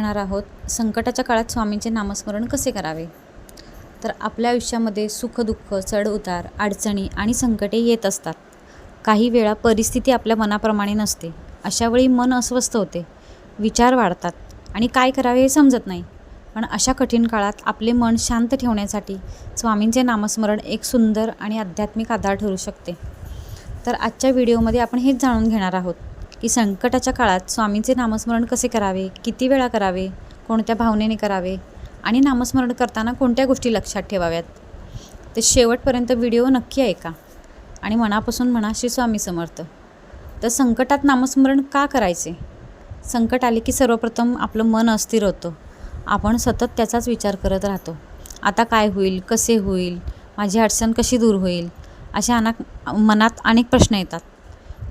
घेणार आहोत संकटाच्या काळात स्वामींचे नामस्मरण कसे करावे। तर आपल्या आयुष्यामध्ये सुख-दुःख, चढ-उतार, अडचणी आणि संकटे येत असतात। काही वेळा परिस्थिती आपल्या मनाप्रमाणे नसते। अशा वेळी मन अस्वस्थ होते, विचार वाढतात आणि काय करावे हे समजत नाही। पण अशा कठीण काळात आपले मन शांत ठेवण्यासाठी स्वामींचे नामस्मरण एक सुंदर आणि आध्यात्मिक आधार ठरू शकते। तर आजच्या व्हिडिओमध्ये आपण हेच जाणून घेणार आहोत की संकटाच्या काळात स्वामींचे नामस्मरण कसे करावे, किती वेळा करावे, कोणत्या भावनेने करावे आणि नामस्मरण करताना कोणत्या गोष्टी लक्षात ठेवाव्यात। ते शेवटपर्यंत व्हिडिओ नक्की ऐका आणि मनापासून म्हणा श्री स्वामी समर्थ। तर संकटात नामस्मरण का करायचे? संकट आले की सर्वप्रथम आपलं मन अस्थिर होतं। आपण सतत त्याचाच विचार करत राहतो। आता काय होईल, कसे होईल, माझी अडचण कशी दूर होईल, अशा मनात अनेक प्रश्न येतात।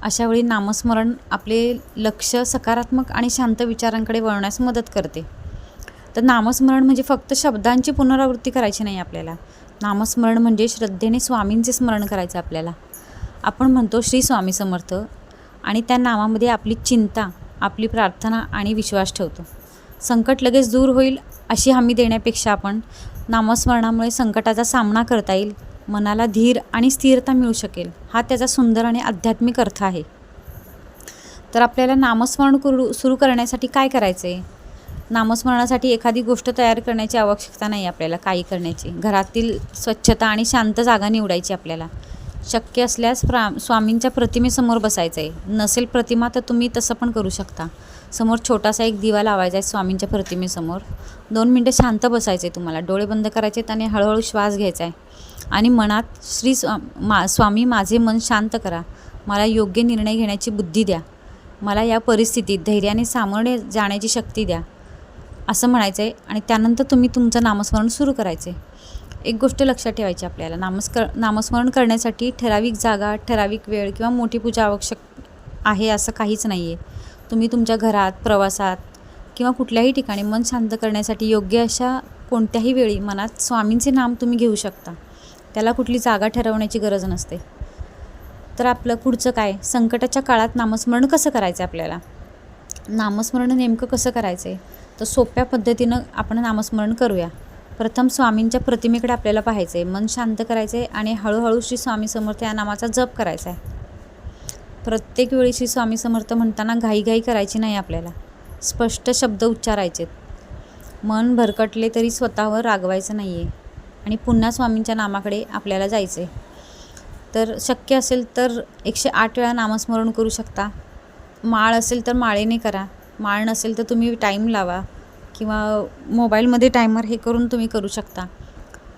अशा वेळी नामस्मरण आपले लक्ष सकारात्मक आणि शांत विचारांकडे वळण्यास मदत करते। तर नामस्मरण म्हणजे फक्त शब्दांची पुनरावृत्ती करायची नाही आपल्याला। नामस्मरण म्हणजे श्रद्धेने स्वामींचे स्मरण करायचं आपल्याला। आपण म्हणतो श्री स्वामी समर्थ आणि त्या नावामध्ये आपली चिंता, आपली प्रार्थना आणि विश्वास ठेवतो। संकट लगेच दूर होईल अशी हमी देण्यापेक्षा आपण नामस्मरणामुळे संकटाचा सामना करता येईल, मनाला धीर आणि स्थिरता मिळू शकेल, हा त्याचा सुंदर आणि आध्यात्मिक अर्थ आहे। तर आपल्याला नामस्मरण सुरू करण्यासाठी काय करायचं आहे? नामस्मरणासाठी एखादी गोष्ट तयार करण्याची आवश्यकता नाही आपल्याला काही करण्याची। घरातील स्वच्छता आणि शांत जागा निवडायची आपल्याला। शक्य असल्यास स्वामींच्या प्रतिमेसमोर बसायचं आहे। नसेल प्रतिमा तर तुम्ही तसं पण करू शकता। समोर छोटासा एक दिवा लावायचा आहे स्वामींच्या प्रतिमेसमोर। 2 मिनटं शांत बसायचं आहे तुम्हाला। डोळे बंद करायचे आणि हळूहळू श्वास घ्यायचा आहे आणि मनात स्वामी माझे मन शांत करा, मला योग्य निर्णय घेण्याची बुद्धी द्या, मला या परिस्थितीत धैर्याने सामोरे जाण्याची शक्ती द्या, असं म्हणायचं आहे। आणि त्यानंतर तुम्ही तुमचं नामस्मरण सुरू करायचे। एक गोष्ट लक्षात ठेवायची आपल्याला, नामस्मरण करण्यासाठी ठराविक जागा, ठराविक वेळ किंवा मोठी पूजा आवश्यक आहे असं काहीच नाही आहे। तुम्ही तुमच्या घरात, प्रवासात किंवा कुठल्याही ठिकाणी मन शांत करण्यासाठी योग्य अशा कोणत्याही वेळी मनात स्वामींचे नाम तुम्ही घेऊ शकता। त्याला कुठली जागा ठरवण्याची गरज नसते। तर आपलं पुढचं काय? संकटाच्या काळात नामस्मरण कसं करायचं आपल्याला? नामस्मरण नेमकं कसं करायचं आहे? तर सोप्या पद्धतीनं आपण नामस्मरण करूया। प्रथम स्वामींच्या प्रतिमेकडे आपल्याला पाहायचं आहे, मन शांत करायचं आहे आणि हळूहळू श्री स्वामी समर्थ या नामाचा जप करायचा आहे। प्रत्येक वेळी श्री स्वामी समर्थ म्हणताना घाईघाई करायची नाही आपल्याला। स्पष्ट शब्द उच्चारायचे। मन भरकटले तरी स्वतःवर रागवायचं नाही आहे आणि पुन्हा स्वामींच्या नामाकडे आपल्याला जायचं आहे। तर शक्य असेल तर 108 वेळा नामस्मरण करू शकता। माळ असेल तर माळेने करा, माळ नसेल तर तुम्ही टाईम लावा किंवा मोबाईलमध्ये टायमर हे करून तुम्ही करू शकता।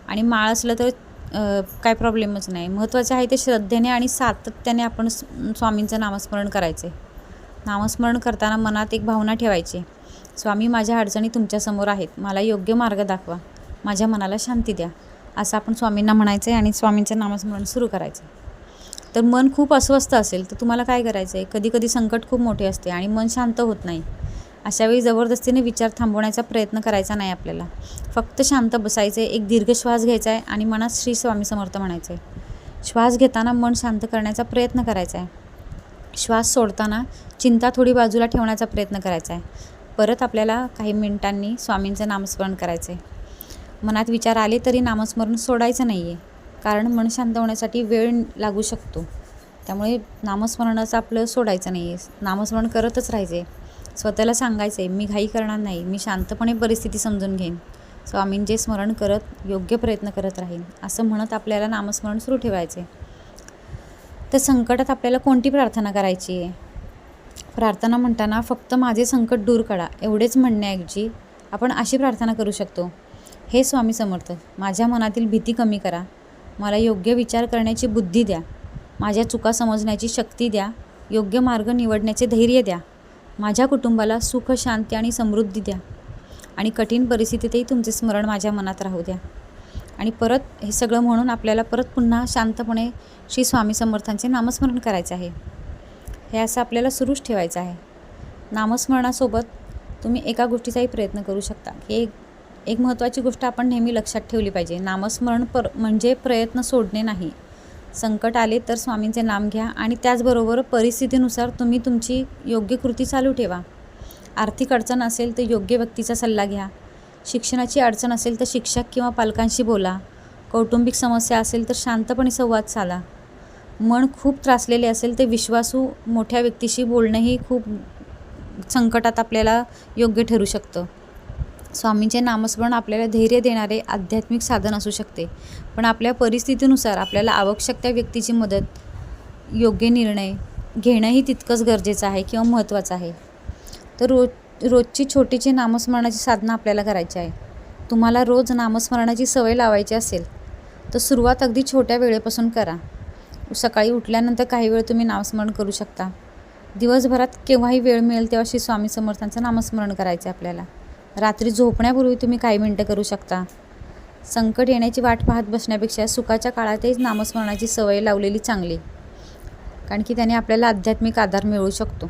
आणि माळ असलं तर काय प्रॉब्लेमच नाही। महत्त्वाचे आहे ते श्रद्धेने आणि सातत्याने आपण स्वामींचं नामस्मरण करायचे। नामस्मरण करताना मनात एक भावना ठेवायची, स्वामी माझ्या अडचणी तुमच्यासमोर आहेत, मला योग्य मार्ग दाखवा, माझ्या मनाला शांती द्या, असं आपण स्वामींना म्हणायचं आहे आणि स्वामींचं नामस्मरण सुरू करायचं। तर मन खूप अस्वस्थ असेल तर तुम्हाला काय करायचं आहे? कधीकधी संकट खूप मोठे असते आणि मन शांत होत नाही। अशावेळी जबरदस्तीने विचार थांबवण्याचा प्रयत्न करायचा नाही आपल्याला। फक्त शांत बसायचं आहे, एक दीर्घ श्वास घ्यायचा आहे आणि मनात श्री स्वामी समर्थ म्हणायचं आहे। श्वास घेताना मन शांत करण्याचा प्रयत्न करायचा आहे। श्वास सोडताना चिंता थोडी बाजूला ठेवण्याचा प्रयत्न करायचा आहे। परत आपल्याला काही मिनिटांनी स्वामींचं नामस्मरण करायचं आहे। मनात विचार आले तरी नामस्मरण सोडायचं नाही आहे, कारण मन शांत होण्यासाठी वेळ लागू शकतो। त्यामुळे नामस्मरणाचं आपलं सोडायचं नाही आहे, नामस्मरण करतच राहायचे। स्वतःला सांगायचं आहे, मी घाई करणार नाही, मी शांतपणे परिस्थिती समजून घेईन, स्वामींचे स्मरण करत योग्य प्रयत्न करत राहीन, असं म्हणत आपल्याला नामस्मरण सुरू ठेवायचे। तर संकटात आपल्याला कोणती प्रार्थना करायची आहे? प्रार्थना म्हणताना फक्त माझे संकट दूर करा एवढेच म्हणण्याऐवजी आपण अशी प्रार्थना करू शकतो, हे स्वामी समर्थ, माझ्या मनातील भीती कमी करा, मला योग्य विचार करण्याची बुद्धी द्या, माझ्या चुका समजण्याची शक्ती द्या, योग्य मार्ग निवडण्याचे धैर्य द्या, माझ्या कुटुंबाला सुख, शांती आणि समृद्धी द्या आणि कठीण परिस्थितीतही तुमचे स्मरण माझ्या मनात राहू द्या। आणि परत हे सगळं म्हणून आपल्याला परत पुन्हा शांतपणे श्री स्वामी समर्थांचे नामस्मरण करायचे आहे। हे असं आपल्याला सुरूच ठेवायचं आहे। नामस्मरणासोबत तुम्ही एका गोष्टीचाही प्रयत्न करू शकता की एक महत्त्वाची गोष्ट आपण नेहमी लक्षात ठेवली पाहिजे, नामस्मरण म्हणजे प्रयत्न सोडणे नाही। संकट आले तर स्वामींचे नाम घ्या आणि त्याचबरोबर परिस्थितीनुसार तुम्ही तुमची योग्य कृती चालू ठेवा। आर्थिक अडचण असेल तर योग्य व्यक्तीचा सल्ला घ्या. शिक्षणाची अडचण असेल तर शिक्षक किंवा पालकांशी बोला. कौटुंबिक समस्या असेल तर शांतपणे संवाद साधा. मन खूप त्रासलेले असेल तर विश्वासू मोठ्या व्यक्तीशी बोलणंही खूप संकटात आपल्याला योग्य ठरू शकतं. स्वामींचे नामस्मरण आपल्याला धैर्य देणारे आध्यात्मिक साधन असू शकते, पण आपल्या परिस्थितीनुसार आपल्याला आवश्यक त्या व्यक्तीची मदत, योग्य निर्णय घेणंही तितकंच गरजेचं आहे किंवा महत्त्वाचं आहे. तर रोजची छोटीची नामस्मरणाची साधना आपल्याला करायची आहे. तुम्हाला रोज नामस्मरणाची सवय लावायची असेल तर सुरुवात अगदी छोट्या वेळेपासून करा. सकाळी उठल्यानंतर काही वेळ तुम्ही नामस्मरण करू शकता. दिवसभरात केव्हाही वेळ मिळेल तेव्हा श्री स्वामी समर्थांचं नामस्मरण करायचं आहे आपल्याला. रात्री झोपण्यापूर्वी तुम्ही काही मिनटं करू शकता. संकट येण्याची वाट पाहत बसण्यापेक्षा सुखाच्या काळातही नामस्मरणाची सवय लावलेली चांगली, कारण की त्याने आपल्याला आध्यात्मिक आधार मिळू शकतो.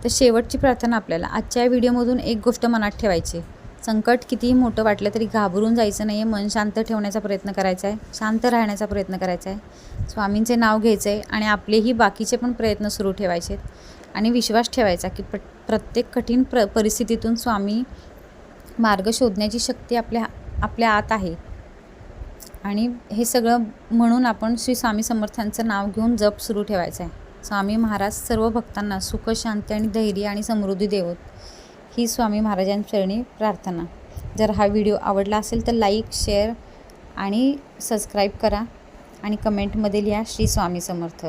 तर शेवटची प्रार्थना आपल्याला आजच्या या व्हिडिओमधून एक गोष्ट मनात ठेवायची. संकट कितीही मोठं वाटलं तरी घाबरून जायचं नाही आहे. मन शांत ठेवण्याचा प्रयत्न करायचा आहे. शांत राहण्याचा प्रयत्न करायचा आहे. स्वामींचे नाव घ्यायचं आहे आणि आपलेही बाकीचे पण प्रयत्न सुरू ठेवायचे आहेत आणि विश्वास ठेवायचा की प्रत्येक कठीण परिस्थितीतून स्वामी मार्ग शोधण्याची शक्ती आपल्या आत आहे. आणि हे सगळं म्हणून आपण श्री स्वामी समर्थांचं नाव घेऊन जप सुरू ठेवायचं आहे. स्वामी महाराज सर्व भक्तांना सुख, शांती आणि धैर्य आणि समृद्धी देवोत, ही स्वामी महाराजांचरणी प्रार्थना. जर हा व्हिडिओ आवडला असेल तर लाईक, शेअर आणि सबस्क्राईब करा आणि कमेंटमध्ये लिहा श्री स्वामी समर्थ.